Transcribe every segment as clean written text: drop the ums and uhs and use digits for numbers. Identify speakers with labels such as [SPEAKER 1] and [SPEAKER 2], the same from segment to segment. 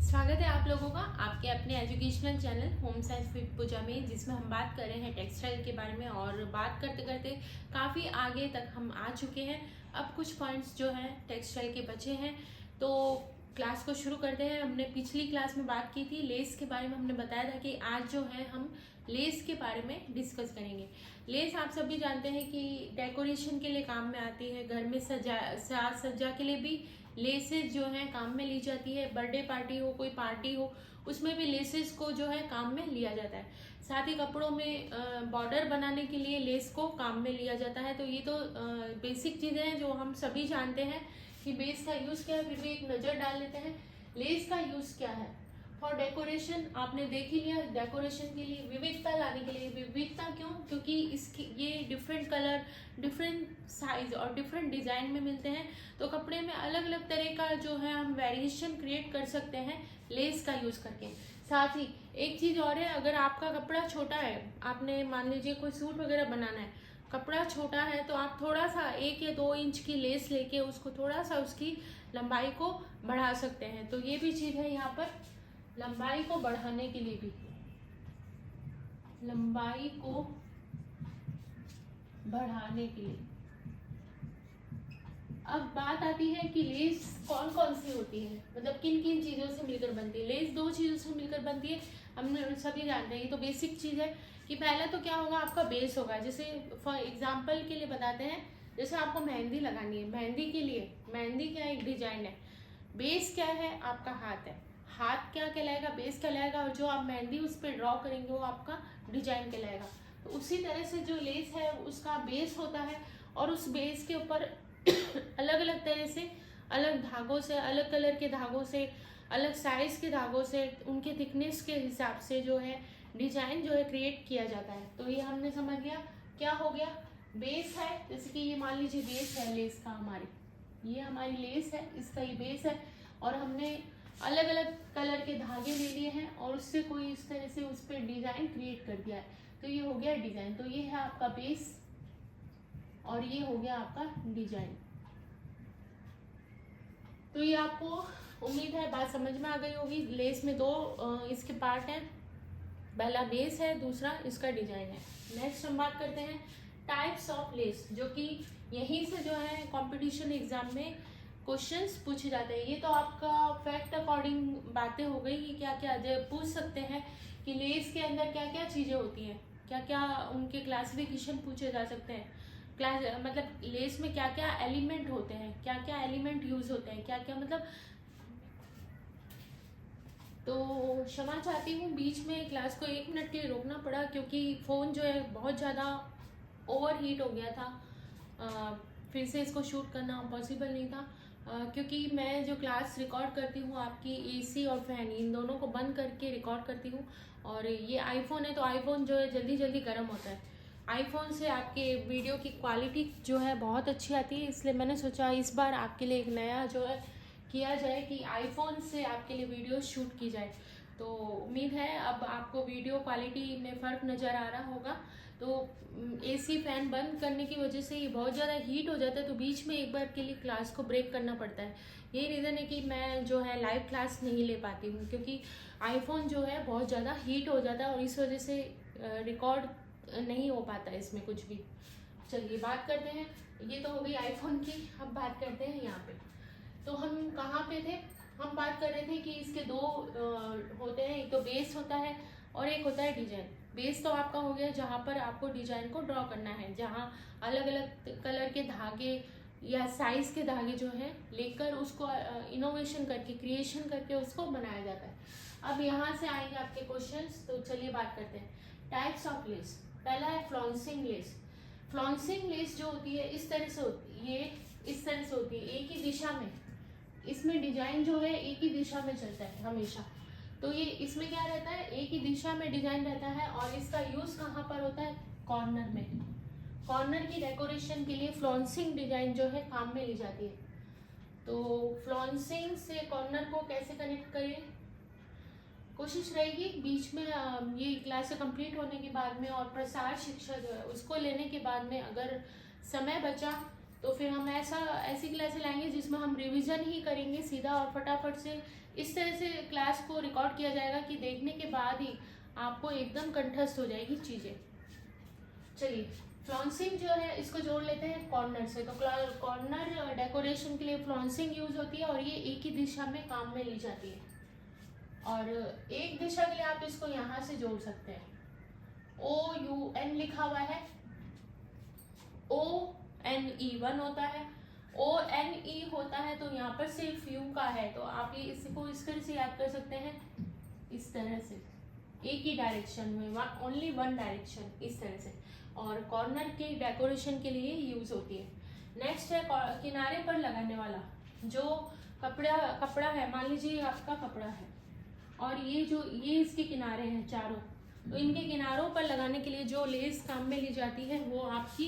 [SPEAKER 1] स्वागत है आप लोगों का आपके अपने educational channel home science with Pooja में, जिसमें हम बात कर रहे हैं टेक्सटाइल के बारे में। और बात करते करते काफ़ी आगे तक हम आ चुके हैं। अब कुछ पॉइंट्स जो हैं टेक्सटाइल के बचे हैं, तो क्लास को शुरू करते हैं। हमने पिछली क्लास में बात की थी लेस के बारे में। हमने बताया था कि आज जो है हम लेस के बारे में डिस्कस करेंगे। लेस आप सभी जानते हैं कि डेकोरेशन के लिए काम में आती है, घर में साज सज्जा के लिए भी लेसेस जो है काम में ली जाती है। बर्थडे पार्टी हो, कोई पार्टी हो, उसमें भी लेसेस को जो है काम में लिया जाता है। साथ ही कपड़ों में बॉर्डर बनाने के लिए लेस को काम में लिया जाता है। तो ये तो बेसिक चीज़ें हैं जो हम सभी जानते हैं कि बेस का यूज़ क्या है। फिर भी एक नज़र डाल लेते हैं लेस का यूज़ क्या है। फॉर डेकोरेशन आपने देख ही लिया, डेकोरेशन के लिए, विविधता लाने के लिए। विविधता क्यों? क्योंकि इसकी ये डिफरेंट कलर, डिफरेंट साइज और डिफरेंट डिज़ाइन में मिलते हैं, तो कपड़े में अलग अलग तरह का जो है हम वेरिएशन क्रिएट कर सकते हैं लेस का यूज़ करके। साथ ही एक चीज़ और है, अगर आपका कपड़ा छोटा है, आपने मान लीजिए कोई सूट वगैरह बनाना है, कपड़ा छोटा है, तो आप थोड़ा सा 1 या 2 इंच की लेस लेके उसको थोड़ा सा उसकी लंबाई को बढ़ा सकते हैं। तो ये भी चीज़ है यहाँ पर, लंबाई को बढ़ाने के लिए भी, लंबाई को बढ़ाने के लिए। अब बात आती है कि लेस कौन कौन सी होती है, मतलब किन किन चीज़ों से मिलकर बनती है। लेस 2 चीज़ों से मिलकर बनती है, हम सभी जानते हैं। ये तो बेसिक चीज़ है कि पहला तो क्या होगा, आपका बेस होगा। जैसे फॉर एग्जांपल के लिए बताते हैं, जैसे आपको मेहंदी लगानी है, मेहंदी के लिए, मेहंदी क्या एक डिजाइन है, बेस क्या है, आपका हाथ है। हाथ क्या कहलाएगा, बेस कहलाएगा, और जो आप मेहंदी उस पर ड्रॉ करेंगे वो आपका डिजाइन कहलाएगा। तो उसी तरह से जो लेस है उसका बेस होता है, और उस बेस के ऊपर अलग अलग तरह से, अलग धागों से, अलग कलर के धागों से, अलग साइज के धागों से, उनके थिकनेस के हिसाब से जो है डिजाइन जो है क्रिएट किया जाता है। तो ये हमने समझ लिया क्या हो गया, बेस है। जैसे कि ये मान लीजिए बेस है लेस का, हमारी ये हमारी लेस है, इसका ये बेस है, और हमने अलग अलग कलर के धागे ले लिए हैं और उससे कोई इस तरह से उस पर डिजाइन क्रिएट कर दिया है, तो ये हो गया डिजाइन। तो ये है आपका बेस और ये हो गया आपका डिजाइन। तो ये आपको उम्मीद है बात समझ में आ गई होगी। लेस में 2 इसके पार्ट हैं, पहला बेस है, दूसरा इसका डिजाइन है। नेक्स्ट हम बात करते हैं टाइप्स ऑफ लेस, जो कि यहीं से जो है कंपटीशन एग्जाम में क्वेश्चंस पूछे जाते हैं। ये तो आपका फैक्ट अकॉर्डिंग बातें हो गई कि क्या क्या पूछ सकते हैं कि लेस के अंदर क्या क्या चीज़ें होती हैं, क्या क्या उनके क्लासिफिकेशन पूछे जा सकते हैं। क्लास मतलब लेस में क्या क्या एलिमेंट होते हैं, क्या क्या एलिमेंट यूज होते हैं, क्या क्या मतलब। तो क्षमा चाहती हूँ, बीच में क्लास को 1 मिनट के लिए रोकना पड़ा क्योंकि फ़ोन जो है बहुत ज़्यादा ओवर हीट हो गया था। फिर से इसको शूट करना पॉसिबल नहीं था, क्योंकि मैं जो क्लास रिकॉर्ड करती हूँ आपकी एसी और फैन इन दोनों को बंद करके रिकॉर्ड करती हूँ। और ये आईफोन है, तो आईफोन जो है जल्दी जल्दी गर्म होता है। आईफोन से आपके वीडियो की क्वालिटी जो है बहुत अच्छी आती है, इसलिए मैंने सोचा इस बार आपके लिए एक नया जो है किया जाए कि आईफोन से आपके लिए वीडियो शूट की जाए। तो उम्मीद है अब आपको वीडियो क्वालिटी में फ़र्क नज़र आ रहा होगा। तो एसी फैन बंद करने की वजह से ये बहुत ज़्यादा हीट हो जाता है, तो बीच में एक बार के लिए क्लास को ब्रेक करना पड़ता है। यही रीज़न है कि मैं जो है लाइव क्लास नहीं ले पाती हूँ, क्योंकि आईफोन जो है बहुत ज़्यादा हीट हो जाता है और इस वजह से रिकॉर्ड नहीं हो पाता है इसमें कुछ भी। चलिए बात करते हैं, ये तो हो गई आईफोन की। अब बात करते हैं यहाँ पे, तो हम कहाँ पे थे, हम बात कर रहे थे कि इसके 2 होते हैं, एक तो बेस होता है और एक होता है डिजाइन। बेस तो आपका हो गया जहाँ पर आपको डिजाइन को ड्रॉ करना है, जहाँ अलग अलग कलर के धागे या साइज के धागे जो है लेकर उसको इनोवेशन करके, क्रिएशन करके उसको बनाया जाता है। अब यहाँ से आएंगे आपके क्वेश्चंस, तो चलिए बात करते हैं टाइप्स ऑफ लेस। पहला है फ्लॉन्सिंग लेस। फ्लॉन्सिंग लेस जो होती है इस तरह से होती है, ये इस तरह से होती है, एक ही दिशा में, इसमें डिजाइन जो है एक ही दिशा में चलता है हमेशा। तो ये इसमें क्या रहता है, एक ही दिशा में डिजाइन रहता है, और इसका यूज कहाँ पर होता है, कॉर्नर में। कॉर्नर की डेकोरेशन के लिए फ्लॉन्सिंग डिजाइन जो है काम में ली जाती है। तो फ्लॉन्सिंग से कॉर्नर को कैसे कनेक्ट करें, कोशिश रहेगी बीच में ये क्लास कंप्लीट होने के बाद में और प्रसार शिक्षा जो है उसको लेने के बाद में, अगर समय बचा तो फिर हम ऐसी क्लासेस लाएंगे जिसमें हम रिवीजन ही करेंगे सीधा और फटाफट से। इस तरह से क्लास को रिकॉर्ड किया जाएगा कि देखने के बाद ही आपको एकदम कंठस्थ हो जाएगी चीज़ें। चलिए, फ्लॉन्सिंग जो है इसको जोड़ लेते हैं कॉर्नर से। तो कॉर्नर डेकोरेशन के लिए फ्लॉन्सिंग यूज होती है और ये एक ही दिशा में काम में ली जाती है। और एक दिशा के लिए आप इसको यहाँ से जोड़ सकते हैं। OUN लिखा हुआ है, ONE 1 होता है, ONE होता है, तो यहाँ पर सिर्फ U का है। तो आप ये इसको इस तरह से याद कर सकते हैं, इस तरह से एक ही डायरेक्शन में, ओनली वन डायरेक्शन, इस तरह से। और कॉर्नर के डेकोरेशन के लिए यूज होती है। नेक्स्ट है किनारे पर लगाने वाला जो कपड़ा है। मान लीजिए आपका कपड़ा है और ये इसके किनारे हैं चारों, तो इनके किनारों पर लगाने के लिए जो लेस काम में ली जाती है वो आपकी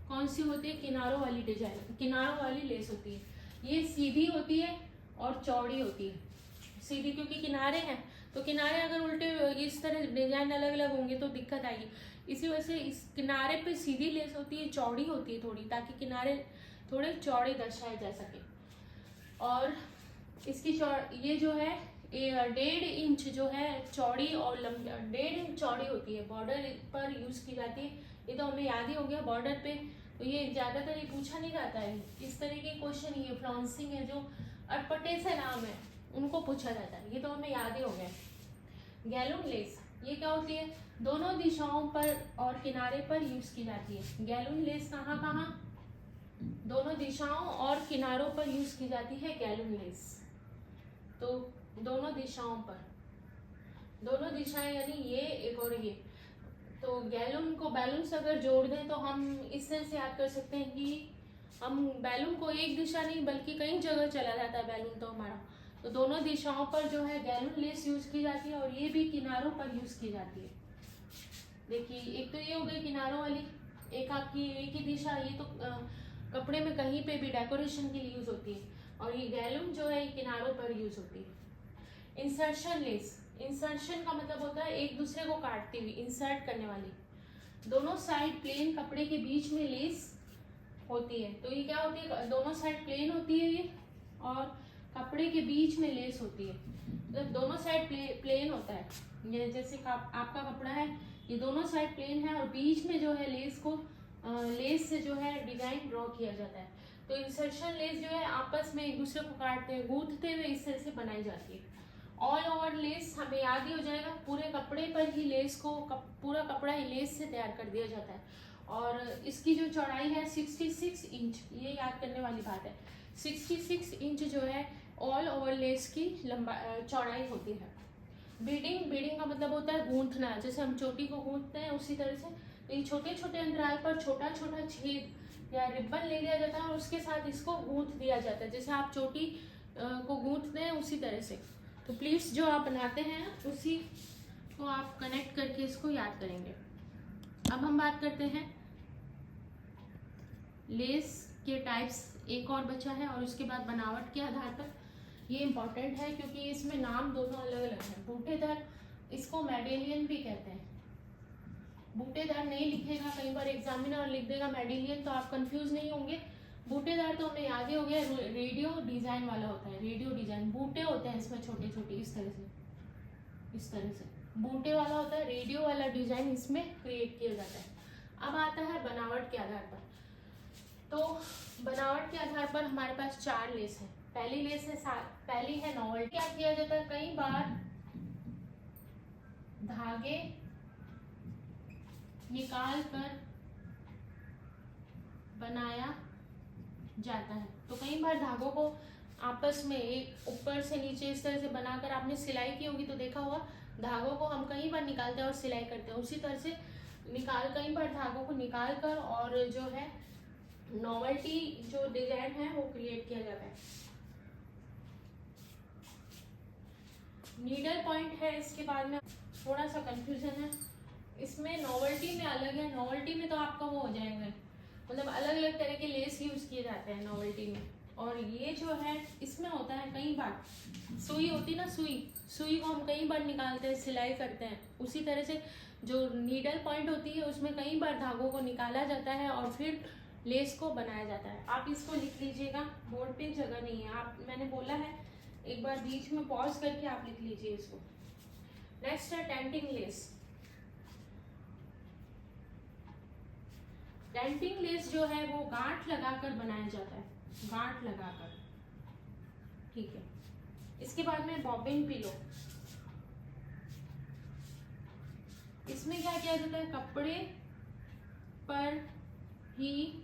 [SPEAKER 1] कौन सी होती है? किनारों वाली डिजाइन, किनारों वाली लेस होती है। ये सीधी होती है और चौड़ी होती है। सीधी क्योंकि किनारे हैं, तो किनारे अगर उल्टे इस तरह डिजाइन अलग अलग होंगे तो दिक्कत आएगी। इसी वजह से इस किनारे पे सीधी लेस होती है, चौड़ी होती है थोड़ी, ताकि किनारे थोड़े चौड़े दर्शाए जा सके। और इसकी ये जो है 1.5 इंच जो है चौड़ी और लंबी, 1.5 इंच चौड़ी होती है। बॉर्डर पर यूज की जाती है, ये तो हमें याद ही हो गया बॉर्डर पे। तो ये ज्यादातर ये पूछा नहीं जाता है इस तरह के क्वेश्चन। ये फ्लॉन्सिंग है, जो अटपटे से नाम है उनको पूछा जाता है, ये तो हमें याद ही हो गया। गैलून लेस ये क्या होती है? दोनों दिशाओं पर और किनारे पर यूज की जाती है। गैलून लेस कहाँ कहाँ? दोनों दिशाओं और किनारों पर यूज की जाती है गैलून लेस। तो दोनों दिशाओं पर, दोनों दिशाएं यानी ये एक और ये। तो गैलून को बैलून से अगर जोड़ दें तो हम इस तरह से याद कर सकते हैं कि हम बैलून को एक दिशा नहीं बल्कि कई जगह चला जाता है बैलून तो हमारा। तो दोनों दिशाओं पर जो है गैलून लेस यूज की जाती है और ये भी किनारों पर यूज की जाती है। देखिए, एक तो ये हो गई किनारों वाली, एक आपकी एक ही दिशा, ये तो कपड़े में कहीं पे भी डेकोरेशन के लिए यूज होती है। और ये गैलून जो है ये किनारों पर यूज होती है। इंसर्शन लेस, इंसर्शन का मतलब होता है एक दूसरे को काटती हुई, इंसर्ट करने वाली। दोनों साइड प्लेन कपड़े के बीच में लेस होती है। तो ये क्या होती है? दोनों साइड प्लेन होती है ये, और कपड़े के बीच में लेस होती है। जब दोनों साइड प्लेन होता है, ये जैसे आपका कपड़ा है, ये दोनों साइड प्लेन है और बीच में जो है लेस से जो है डिजाइन ड्रॉ किया जाता है। तो इंसर्शन लेस जो है आपस में एक दूसरे को काटते हुए, गूंथते हुए इस तरह से बनाई जाती है। ऑल ओवर लेस हमें याद ही हो जाएगा, पूरे कपड़े पर ही लेस को पूरा कपड़ा ही लेस से तैयार कर दिया जाता है। और इसकी जो चौड़ाई है 66 इंच, ये याद करने वाली बात है। 66 इंच जो है ऑल ओवर लेस की चौड़ाई होती है। बीडिंग का मतलब होता है गूंथना, जैसे हम चोटी को गूंथते हैं उसी तरह से। तो ये छोटे छोटे अंतराल पर छोटा छोटा छेद या रिबन ले लिया जाता है और उसके साथ इसको गूंथ दिया जाता है, जैसे आप चोटी को गूंथते हैं उसी तरह से। तो प्लीज जो आप बनाते हैं उसी को आप कनेक्ट करके इसको याद करेंगे। अब हम बात करते हैं लेस के टाइप्स, एक और बचा है, और उसके बाद बनावट के आधार पर। ये इंपॉर्टेंट है क्योंकि इसमें नाम दोनों अलग अलग हैं। बूटेदार, इसको मेडेलियन भी कहते हैं। बूटेदार नहीं लिखेगा, कई बार एग्जामिनर लिख देगा मेडेलियन, तो आप कंफ्यूज नहीं होंगे। बूटेदार तो हमें याद ही हो गया, रेडियो डिजाइन वाला होता है। रेडियो डिजाइन, बूटे होते हैं इसमें छोटे छोटे, इस तरह से बूटे वाला होता है। रेडियो वाला डिजाइन इसमें क्रिएट किया जाता है। अब आता है बनावट के आधार पर। तो बनावट के आधार पर हमारे पास 4 लेस है। पहली है नॉवेल्टी। क्या किया जाता है? कई बार धागे निकाल कर बनाया जाता है। तो कई बार धागों को आपस में एक ऊपर से नीचे इस तरह से बनाकर आपने सिलाई की होगी तो देखा होगा, धागों को हम कई बार निकालते हैं और सिलाई करते हैं। उसी तरह से कई बार धागों को निकाल कर और जो है नॉवेल्टी जो डिजाइन है वो क्रिएट किया जाता है। नीडल पॉइंट है, इसके बाद में थोड़ा सा कंफ्यूजन है इसमें। नॉवेल्टी में अलग है, नॉवेल्टी में तो आपका वो हो जाएगा, मतलब अलग अलग तरह के लेस यूज किए जाते हैं नॉवेल्टी में। और ये जो है इसमें होता है कई बार सुई होती है ना, सुई को हम कई बार निकालते हैं, सिलाई करते हैं। उसी तरह से जो नीडल पॉइंट होती है उसमें कई बार धागों को निकाला जाता है और फिर लेस को बनाया जाता है। आप इसको लिख लीजिएगा, बोर्ड पे जगह नहीं है, आप मैंने बोला है एक बार बीच में पॉज करके आप लिख लीजिए इसको। नेक्स्ट है टेंटिंग लेस। टेंटिंग लेस जो है वो गांठ लगाकर बनाया जाता है, गांठ लगाकर, ठीक है। इसके बाद में बॉबिन पिलो। इसमें क्या किया जाता है, कपड़े पर ही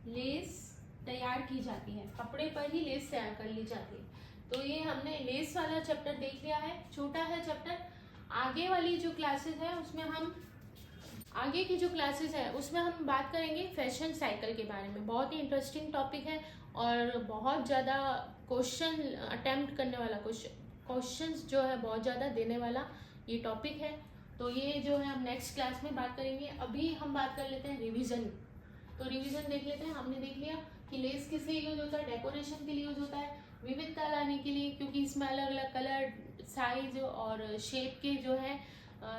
[SPEAKER 1] लेस तैयार की जाती है, कपड़े पर ही लेस तैयार कर ली जाती है। तो ये हमने लेस वाला चैप्टर देख लिया है, छोटा है चैप्टर। आगे वाली जो क्लासेस है उसमें हम आगे की जो क्लासेस है उसमें हम बात करेंगे फैशन साइकिल के बारे में। बहुत ही इंटरेस्टिंग टॉपिक है और बहुत ज़्यादा क्वेश्चन अटेम्प्ट करने वाला, क्वेश्चंस जो है बहुत ज़्यादा देने वाला ये टॉपिक है। तो ये जो है हम नेक्स्ट क्लास में बात करेंगे। अभी हम बात कर लेते हैं रिवीजन। तो रिवीजन देख लेते हैं। हमने देख लिया कि लेस किस लिए यूज होता है, डेकोरेशन के लिए यूज होता है, विविधता लाने के लिए, क्योंकि इसमें अलग अलग कलर, साइज और शेप के जो है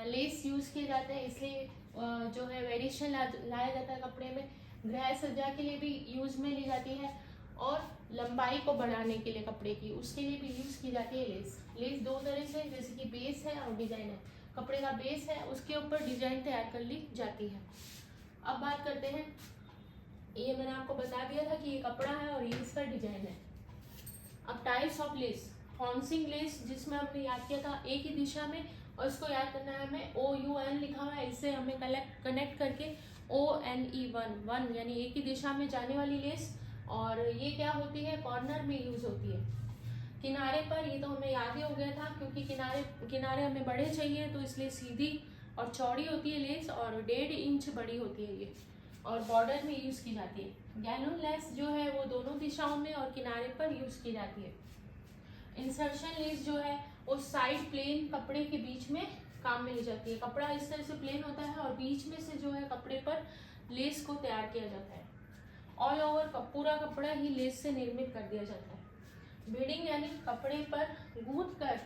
[SPEAKER 1] लेस यूज किए जाते हैं, इसलिए जो है वेरिएशन लाया जाता है कपड़े में। गृह सज्जा के लिए भी यूज में ली जाती है और लंबाई को बढ़ाने के लिए कपड़े की, उसके लिए भी यूज की जाती है लेस। लेस दो तरह से, जैसे कि बेस है और डिजाइन है। कपड़े का बेस है, उसके ऊपर डिजाइन तैयार कर ली जाती है। अब बात करते हैं, ये मैंने आपको बता दिया था कि ये कपड़ा है और ये इसका डिजाइन है। अब टाइप्स ऑफ लेस। फॉन्सिंग लेस, जिसमें हमने याद किया था एक ही दिशा में, और इसको याद करना है हमें, OUN लिखा हुआ है, इससे हमें कनेक्ट करके ONE, वन यानी एक ही दिशा में जाने वाली लेस। और ये क्या होती है, कॉर्नर में यूज होती है। किनारे पर, ये तो हमें याद ही हो गया था, क्योंकि किनारे हमें बड़े चाहिए, तो इसलिए सीधी और चौड़ी होती है लेस और 1.5 इंच बड़ी होती है ये, और बॉर्डर में यूज की जाती है। गैलून लेस जो है वो दोनों दिशाओं में और किनारे पर यूज की जाती है। इंसर्शन लेस जो है वो साइड प्लेन कपड़े के बीच में काम में ली जाती है। कपड़ा इस तरह से प्लेन होता है और बीच में से जो है कपड़े पर लेस को तैयार किया जाता है। ऑल ओवर पूरा कपड़ा ही लेस से निर्मित कर दिया जाता है। बीडिंग यानी कपड़े पर गूंथ कर,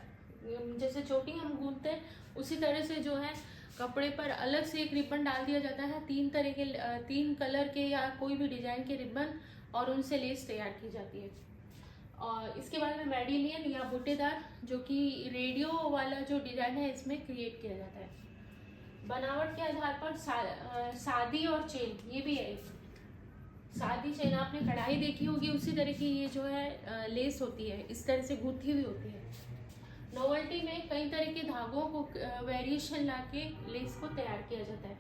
[SPEAKER 1] जैसे चोटी हम गूंथते हैं उसी तरह से जो है कपड़े पर अलग से एक रिबन डाल दिया जाता है, 3 कलर के या कोई भी डिजाइन के रिबन, और उनसे लेस तैयार की जाती है। और इसके बाद में मेडिलियन या बूटेदार, जो कि रेडियो वाला जो डिजाइन है इसमें क्रिएट किया जाता है। बनावट के आधार पर सादी और चेन, ये भी है। सादी चेन आपने कढ़ाई देखी होगी, उसी तरह की ये जो है लेस होती है, इस तरह से गूंथी हुई होती है। नोवेल्टी में कई तरह के धागों को वेरिएशन लाके लेस को तैयार किया जाता है।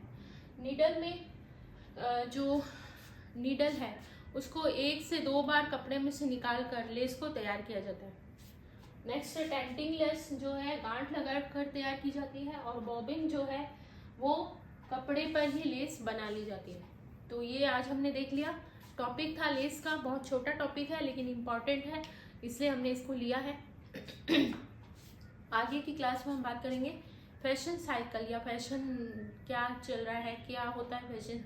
[SPEAKER 1] नीडल में जो नीडल है उसको 1 से 2 बार कपड़े में से निकाल कर लेस को तैयार किया जाता है। नेक्स्ट है टेंटिंग लेस, जो है गांठ लगा कर तैयार की जाती है, और बॉबिन जो है वो कपड़े पर ही लेस बना ली जाती है। तो ये आज हमने देख लिया, टॉपिक था लेस का, बहुत छोटा टॉपिक है लेकिन इम्पॉर्टेंट है, इसलिए हमने इसको लिया है। आगे की क्लास में हम बात करेंगे फैशन साइकिल, या फैशन क्या चल रहा है, क्या होता है फैशन,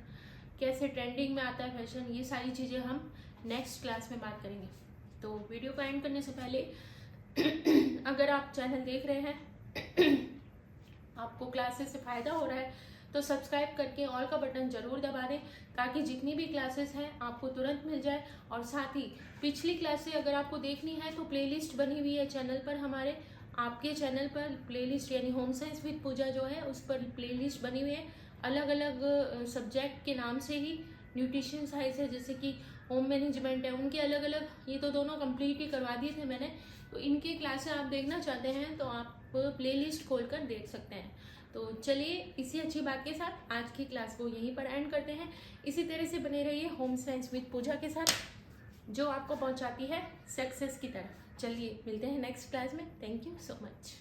[SPEAKER 1] कैसे ट्रेंडिंग में आता है फैशन, ये सारी चीज़ें हम नेक्स्ट क्लास में बात करेंगे। तो वीडियो को एंड करने से पहले अगर आप चैनल देख रहे हैं, आपको क्लासेस से फ़ायदा हो रहा है, तो सब्सक्राइब करके ऑल का बटन ज़रूर दबा दें, ताकि जितनी भी क्लासेस हैं आपको तुरंत मिल जाए। और साथ ही पिछली क्लासें अगर आपको देखनी है तो प्लेलिस्ट बनी हुई है चैनल पर, हमारे आपके चैनल पर प्लेलिस्ट, यानी होम साइंस विद पूजा जो है उस पर प्लेलिस्ट बनी हुई है, अलग अलग सब्जेक्ट के नाम से ही। न्यूट्रिशन साइंस है, जैसे कि होम मैनेजमेंट है, उनके अलग अलग, ये तो दोनों कंप्लीट ही करवा दिए थे मैंने। तो इनकी क्लासें आप देखना चाहते हैं तो आप प्लेलिस्ट खोलकर देख सकते हैं। तो चलिए इसी अच्छी बात के साथ आज की क्लास को यहीं पर एंड करते हैं। इसी तरह से बने रहिए होम साइंस विद पूजा के साथ, जो आपको पहुंचाती है सक्सेस की तरफ। चलिए मिलते हैं नेक्स्ट क्लास में। Thank you so much.